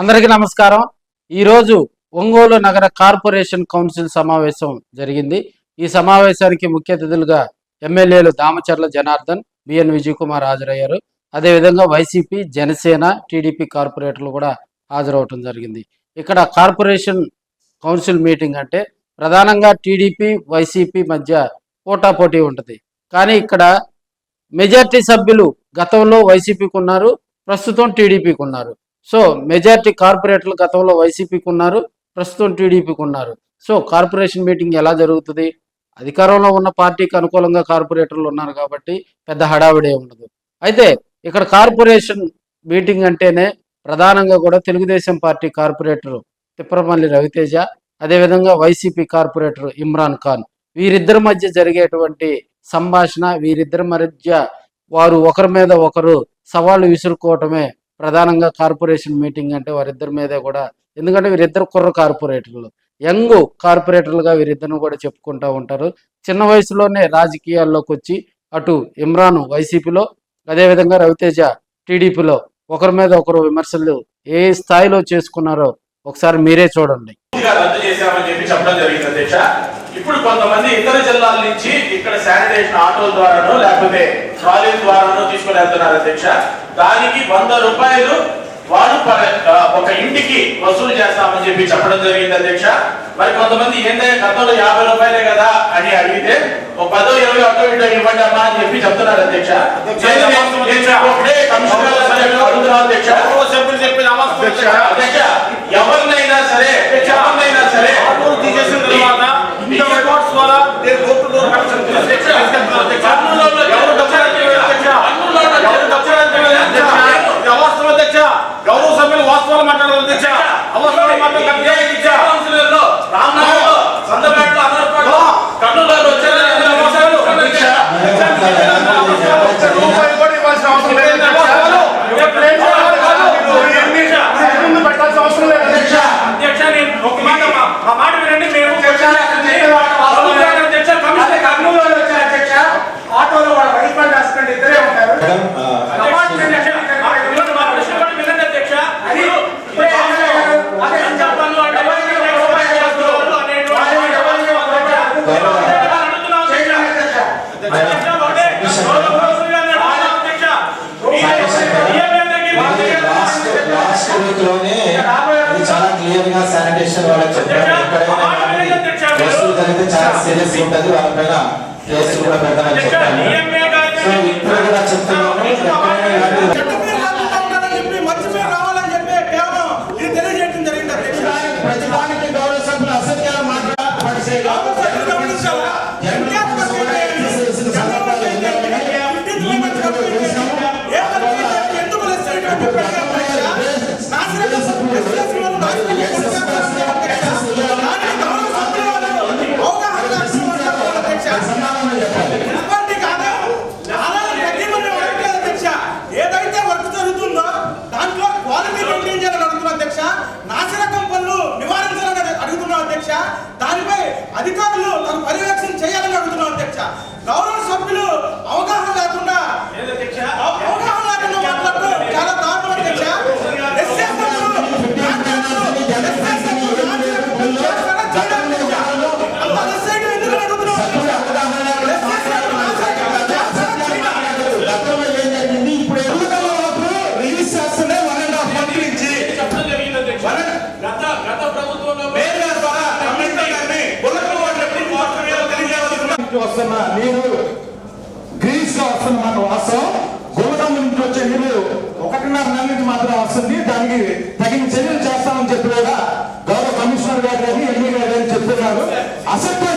అందరికీ నమస్కారం. ఈరోజు ఒంగోలు నగర కార్పొరేషన్ కౌన్సిల్ సమావేశం జరిగింది. ఈ సమావేశానికి ముఖ్య అతిథులుగా ఎమ్మెల్యేలు దామచర్ల జనార్దన్, బిఎన్ విజయ్ కుమార్ హాజరయ్యారు. అదేవిధంగా వైసీపీ, జనసేన, టీడీపీ కార్పొరేటర్లు కూడా హాజరవటం జరిగింది. ఇక్కడ కార్పొరేషన్ కౌన్సిల్ మీటింగ్ అంటే ప్రధానంగా టీడీపీ, వైసీపీ మధ్య పోటాపోటీ ఉంటుంది. కానీ ఇక్కడ మెజార్టీ సభ్యులు గతంలో వైసీపీకి ఉన్నారు, ప్రస్తుతం టీడీపీకి ఉన్నారు. సో మెజార్టీ కార్పొరేటర్లు గతంలో వైసీపీకి ఉన్నారు, ప్రస్తుతం టీడీపీకి ఉన్నారు. సో కార్పొరేషన్ మీటింగ్ ఎలా జరుగుతుంది? అధికారంలో ఉన్న పార్టీకి అనుకూలంగా కార్పొరేటర్లు ఉన్నారు కాబట్టి పెద్ద హడావిడే ఉండదు. అయితే ఇక్కడ కార్పొరేషన్ మీటింగ్ అంటేనే ప్రధానంగా కూడా తెలుగుదేశం పార్టీ కార్పొరేటర్ తిప్పరమల్లి రవితేజ, అదేవిధంగా వైసీపీ కార్పొరేటర్ ఇమ్రాన్ ఖాన్, వీరిద్దరి మధ్య జరిగేటువంటి సంభాషణ, వీరిద్దరి మధ్య వారు ఒకరి మీద ఒకరు సవాళ్లు విసురుకోవటమే ప్రధానంగా కార్పొరేషన్ మీటింగ్ అంటే వారిద్దరి మీదే కూడా. ఎందుకంటే వీరిద్దరు కుర్ర కార్పొరేటర్లు, యంగ్ కార్పొరేటర్లుగా వీరిద్దరిని కూడా చెప్పుకుంటూ ఉంటారు. చిన్న వయసులోనే రాజకీయాల్లోకి వచ్చి అటు ఇమ్రాన్ వైసీపీలో, అదేవిధంగా రవితేజ టీడీపీలో ఒకరి మీద ఒకరు విమర్శలు ఏ స్థాయిలో చేసుకున్నారో ఒకసారి మీరే చూడండి. రద్దు చేశామని చెప్పి చెప్పడం జరిగింది అధ్యక్ష. ఇప్పుడు కొంతమంది ఇతర జిల్లాల నుంచి ఇక్కడ శానిటేషన్ ఆటోల ద్వారానో లేకపోతే ట్రాలీల ద్వారానో తీసుకుని వెళ్తున్నారు అధ్యక్ష. దానికి 100 రూపాయలు వాడు ఒక ఇంటికి వసూలు చేస్తామని చెప్పి చెప్పడం జరిగింది అధ్యక్ష. మరి కొంతమంది ఏంటంటే గతంలో 50 రూపాయలే కదా అని అడిగితే ఒక 10, 20 ఆటో ఇటో ఇవ్వండి అమ్మా అని చెప్పి చెప్తున్నారు అధ్యక్ష. ఎవరినైనా సరే తీసేసిన తర్వాత గౌరవ సభ్యులు వాస్తవాలు మాట్లాడారు అధ్యక్ష. అవసరాలు సందర్భంలో కర్నూలు వచ్చారు అధ్యక్ష. నేను ఒక మాట మా మాట వినండి. మేము కర్నూలు వచ్చారు అధ్యక్ష. ఆటోలో వాళ్ళ వైఫ్ అండ్ హస్బెండ్ ఇద్దరే ఉంటారు. చాలా క్లియర్ గా శానిటేషన్ వాళ్ళకి చెప్పారు. ఎక్కడైనా వస్తువులు కలిగితే చాలా సీరియస్ ఉంటుంది, వాళ్ళపైన కేసులు కూడా పెడతామని చెప్పాను. సో ఇప్పుడు కూడా చెప్తున్నాను, ప్రతిదానికి గౌరవ సభ్యులు అసత్యాలు ఏదైతే వర్క్ జరుగుతుందో దాంట్లో క్వాలిటీ మెయింటైన్ చేయాలని అడుగుతున్నాం అధ్యక్ష. నాసిరకం పనులు నివారించాలని అడుగుతున్నాం అధ్యక్ష. దానిపై అధికారులు తను పర్యవేక్షణ చేయాలని అడుగుతున్నాం అధ్యక్ష. గౌరవ సభ్యులు అవగాహన లేకుండా మాట్లాడుతూ చాలా దారుణం అధ్యక్ష. వస్తున్న నీరు గ్రీస్ గా వస్తున్న మాట వాస్తవం. గోదాం నుంచి వచ్చే నీరు 1.5 నెలల నుంచి మాత్రం వస్తుంది. దానికి తగిన చర్యలు చేస్తామని చెప్పి కూడా గౌరవ కమిషనర్ గారు కానీ ఎంఈ గారు కానీ చెప్తున్నారు. అసత్యం